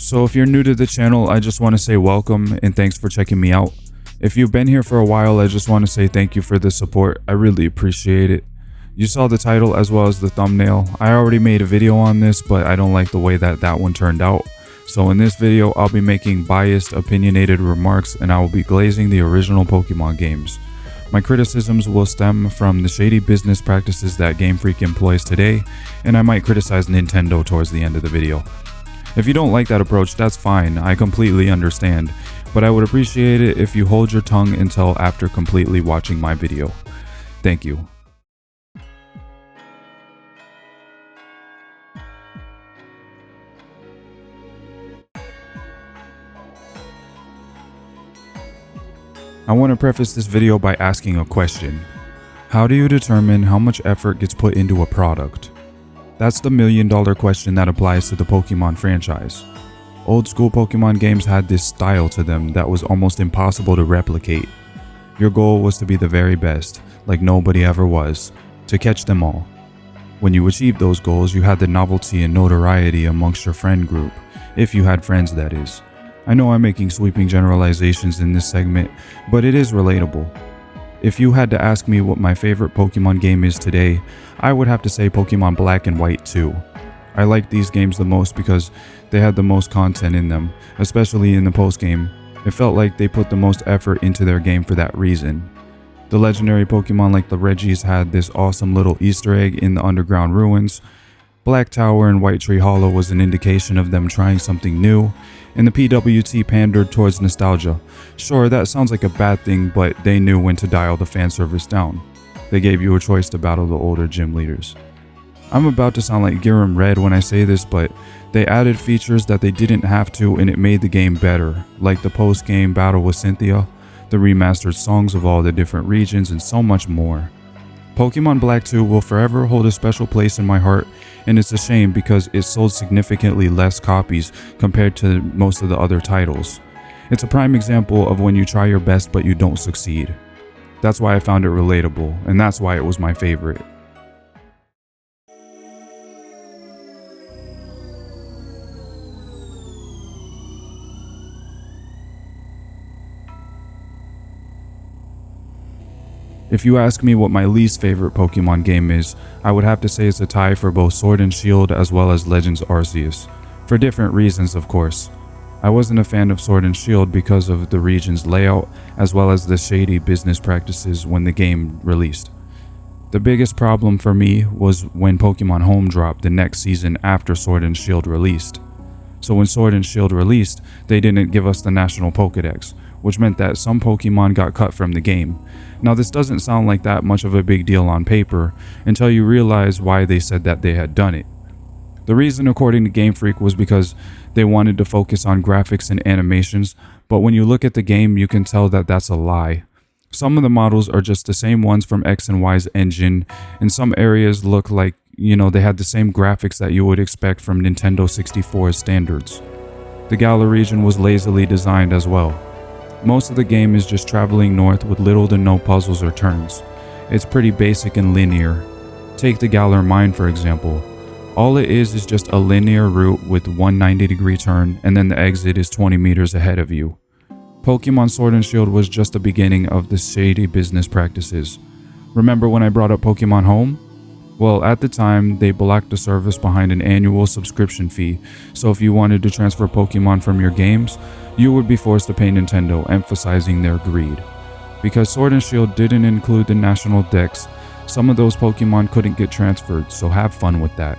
So if you're new to the channel, I just want to say welcome and thanks for checking me out. If you've been here for a while, I just want to say thank you for the support. I really appreciate it. You saw the title as well as the thumbnail. I already made a video on this, but I don't like the way that one turned out. So in this video, I'll be making biased, opinionated remarks and I will be glazing the original Pokemon games. My criticisms will stem from the shady business practices that Game Freak employs today, and I might criticize Nintendo towards the end of the video. If you don't like that approach, that's fine, I completely understand, but I would appreciate it if you hold your tongue until after completely watching my video. Thank you. I want to preface this video by asking a question. How do you determine how much effort gets put into a product? That's the million-dollar question that applies to the Pokemon franchise. Old school Pokemon games had this style to them that was almost impossible to replicate. Your goal was to be the very best, like nobody ever was, to catch them all. When you achieved those goals, you had the novelty and notoriety amongst your friend group, if you had friends that is. I know I'm making sweeping generalizations in this segment, but it is relatable. If you had to ask me what my favorite Pokemon game is today, I would have to say Pokemon Black and White 2. I like these games the most because they had the most content in them, especially in the post-game. It felt like they put the most effort into their game for that reason. The legendary Pokemon like the Regis had this awesome little Easter egg in the underground ruins. Black Tower and White Tree Hollow was an indication of them trying something new, and the PWT pandered towards nostalgia. Sure, that sounds like a bad thing, but they knew when to dial the fan service down. They gave you a choice to battle the older gym leaders. I'm about to sound like Giram Red when I say this, but they added features that they didn't have to and it made the game better, like the post-game battle with Cynthia, the remastered songs of all the different regions, and so much more. Pokemon Black 2 will forever hold a special place in my heart, and it's a shame because it sold significantly less copies compared to most of the other titles. It's a prime example of when you try your best but you don't succeed. That's why I found it relatable, and that's why it was my favorite. If you ask me what my least favorite Pokemon game is, I would have to say it's a tie for both Sword and Shield as well as Legends Arceus. For different reasons, of course. I wasn't a fan of Sword and Shield because of the region's layout as well as the shady business practices when the game released. The biggest problem for me was when Pokemon Home dropped the next season after Sword and Shield released. So when Sword and Shield released, they didn't give us the National Pokédex, which meant that some Pokemon got cut from the game. Now this doesn't sound like that much of a big deal on paper until you realize why they said that they had done it. The reason, according to Game Freak, was because they wanted to focus on graphics and animations, but when you look at the game you can tell that that's a lie. Some of the models are just the same ones from X and Y's engine, and some areas look like, they had the same graphics that you would expect from Nintendo 64's standards. The Galar region was lazily designed as well. Most of the game is just traveling north with little to no puzzles or turns. It's pretty basic and linear. Take the Galar Mine for example. All it is just a linear route with one 90-degree turn and then the exit is 20 meters ahead of you. Pokemon Sword and Shield was just the beginning of the shady business practices. Remember when I brought up Pokemon Home? Well, at the time, they blocked the service behind an annual subscription fee, so if you wanted to transfer Pokemon from your games, you would be forced to pay Nintendo, emphasizing their greed. Because Sword and Shield didn't include the national dex, some of those Pokemon couldn't get transferred, so have fun with that.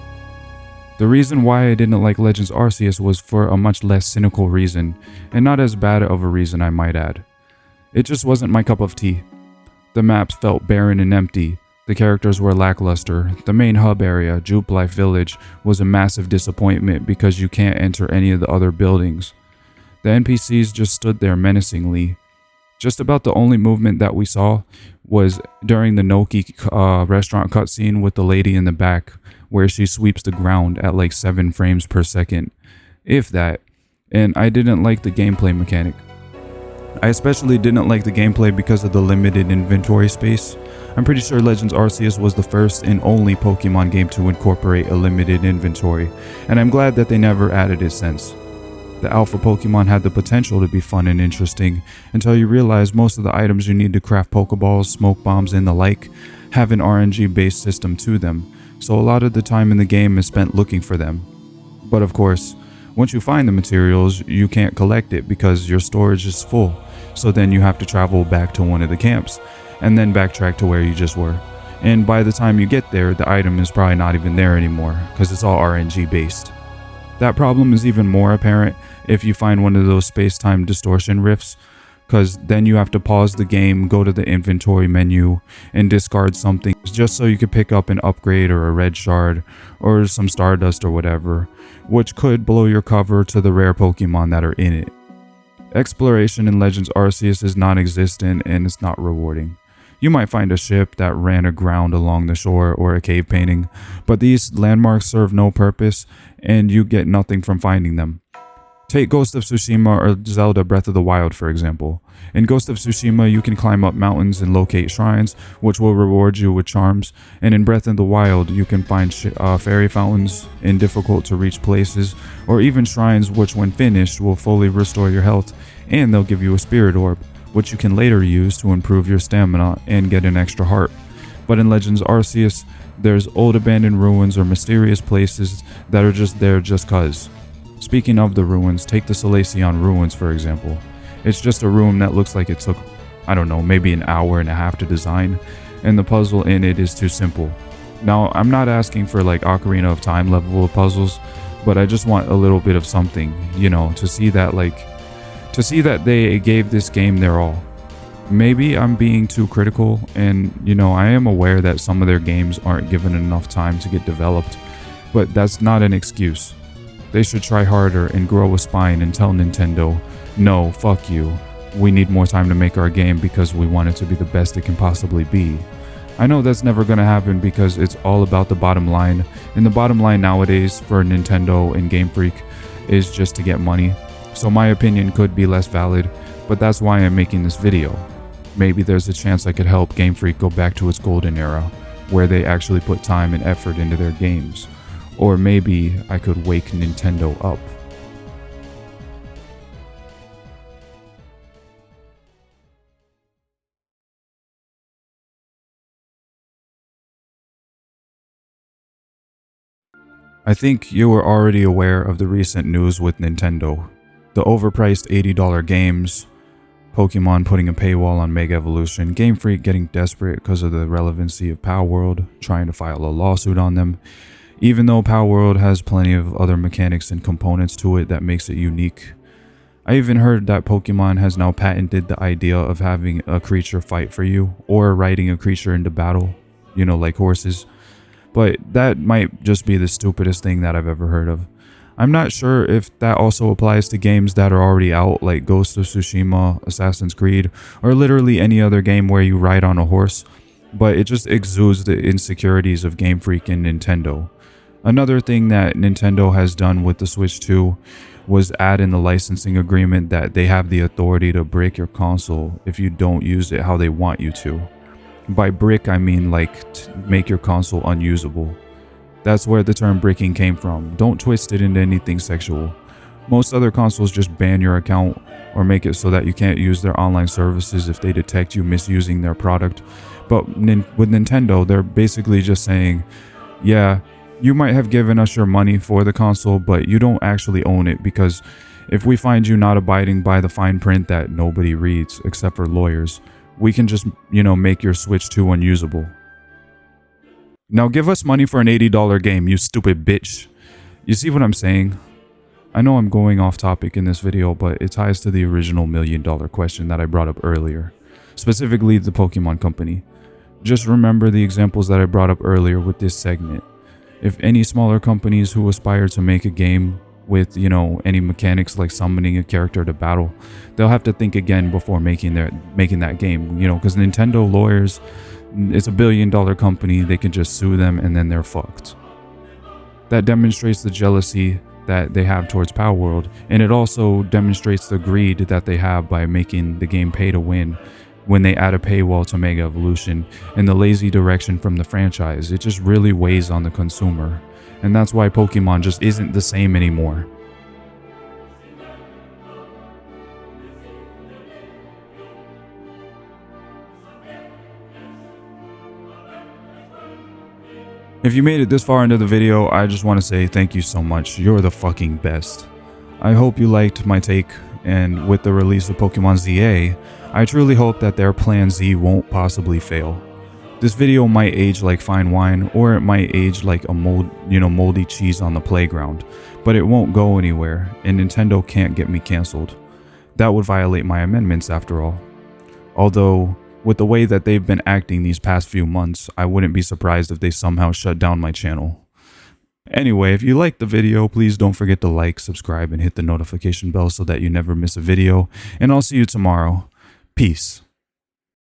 The reason why I didn't like Legends Arceus was for a much less cynical reason, and not as bad of a reason I might add. It just wasn't my cup of tea. The maps felt barren and empty. The characters were lackluster. The main hub area, Jubilife Village, was a massive disappointment because you can't enter any of the other buildings. The NPCs just stood there menacingly. Just about the only movement that we saw was during the Noki restaurant cutscene with the lady in the back, where she sweeps the ground at like 7 frames per second, if that, and I didn't like the gameplay mechanic. I especially didn't like the gameplay because of the limited inventory space. I'm pretty sure Legends Arceus was the first and only Pokemon game to incorporate a limited inventory, and I'm glad that they never added it since. The alpha Pokemon had the potential to be fun and interesting until you realize most of the items you need to craft Pokeballs, smoke bombs, and the like have an RNG based system to them, so a lot of the time in the game is spent looking for them. But of course, once you find the materials, you can't collect it because your storage is full, so then you have to travel back to one of the camps, and then backtrack to where you just were. And by the time you get there, the item is probably not even there anymore, because it's all RNG based. That problem is even more apparent if you find one of those space-time distortion rifts, because then you have to pause the game, go to the inventory menu, and discard something just so you could pick up an upgrade or a red shard or some stardust or whatever, which could blow your cover to the rare Pokemon that are in it. Exploration in Legends Arceus is non-existent and it's not rewarding. You might find a ship that ran aground along the shore or a cave painting, but these landmarks serve no purpose and you get nothing from finding them. Take Ghost of Tsushima or Zelda Breath of the Wild for example. In Ghost of Tsushima you can climb up mountains and locate shrines which will reward you with charms, and in Breath of the Wild you can find fairy fountains in difficult to reach places, or even shrines which when finished will fully restore your health, and they'll give you a spirit orb, which you can later use to improve your stamina and get an extra heart. But in Legends Arceus, there's old abandoned ruins or mysterious places that are just there just cuz. Speaking of the ruins, take the Solaceon ruins for example. It's just a room that looks like it took, I don't know, maybe an hour and a half to design, and the puzzle in it is too simple. Now, I'm not asking for like Ocarina of Time level of puzzles, but I just want a little bit of something, to see that they gave this game their all. Maybe I'm being too critical, and I am aware that some of their games aren't given enough time to get developed, but that's not an excuse. They should try harder and grow a spine and tell Nintendo, no, fuck you. We need more time to make our game because we want it to be the best it can possibly be. I know that's never gonna happen because it's all about the bottom line, and the bottom line nowadays for Nintendo and Game Freak is just to get money. So my opinion could be less valid, but that's why I'm making this video. Maybe there's a chance I could help Game Freak go back to its golden era, where they actually put time and effort into their games. Or maybe I could wake Nintendo up. I think you were already aware of the recent news with Nintendo. The overpriced $80 games, Pokemon putting a paywall on Mega Evolution, Game Freak getting desperate because of the relevancy of Palworld, trying to file a lawsuit on them, even though Palworld has plenty of other mechanics and components to it that makes it unique. I even heard that Pokemon has now patented the idea of having a creature fight for you, or riding a creature into battle, like horses. But that might just be the stupidest thing that I've ever heard of. I'm not sure if that also applies to games that are already out, like Ghost of Tsushima, Assassin's Creed, or literally any other game where you ride on a horse, but it just exudes the insecurities of Game Freak and Nintendo. Another thing that Nintendo has done with the Switch 2 was add in the licensing agreement that they have the authority to break your console if you don't use it how they want you to. By brick, I mean make your console unusable. That's where the term bricking came from. Don't twist it into anything sexual. Most other consoles just ban your account or make it so that you can't use their online services if they detect you misusing their product. But with Nintendo, they're basically just saying, yeah, you might have given us your money for the console, but you don't actually own it, because if we find you not abiding by the fine print that nobody reads except for lawyers, we can just, make your Switch 2 unusable. Now give us money for an $80 game, you stupid bitch. You see what I'm saying? I know I'm going off topic in this video, but it ties to the original $1 million question that I brought up earlier, specifically the Pokemon Company. Just remember the examples that I brought up earlier with this segment. If any smaller companies who aspire to make a game with, any mechanics like summoning a character to battle, they'll have to think again before making that game, because Nintendo lawyers, it's $1 billion company, they can just sue them and then they're fucked. That demonstrates the jealousy that they have towards Palworld, and it also demonstrates the greed that they have by making the game pay to win when they add a paywall to Mega Evolution, and the lazy direction from the franchise. It just really weighs on the consumer, and that's why Pokemon just isn't the same anymore. If you made it this far into the video, I just want to say thank you so much. You're the fucking best. I hope you liked my take, and with the release of Pokemon ZA, I truly hope that their Plan Z won't possibly fail. This video might age like fine wine, or it might age like a moldy cheese on the playground, but it won't go anywhere, and Nintendo can't get me cancelled. That would violate my amendments after all. Although, with the way that they've been acting these past few months, I wouldn't be surprised if they somehow shut down my channel. Anyway, if you liked the video, please don't forget to like, subscribe, and hit the notification bell so that you never miss a video, and I'll see you tomorrow. Peace.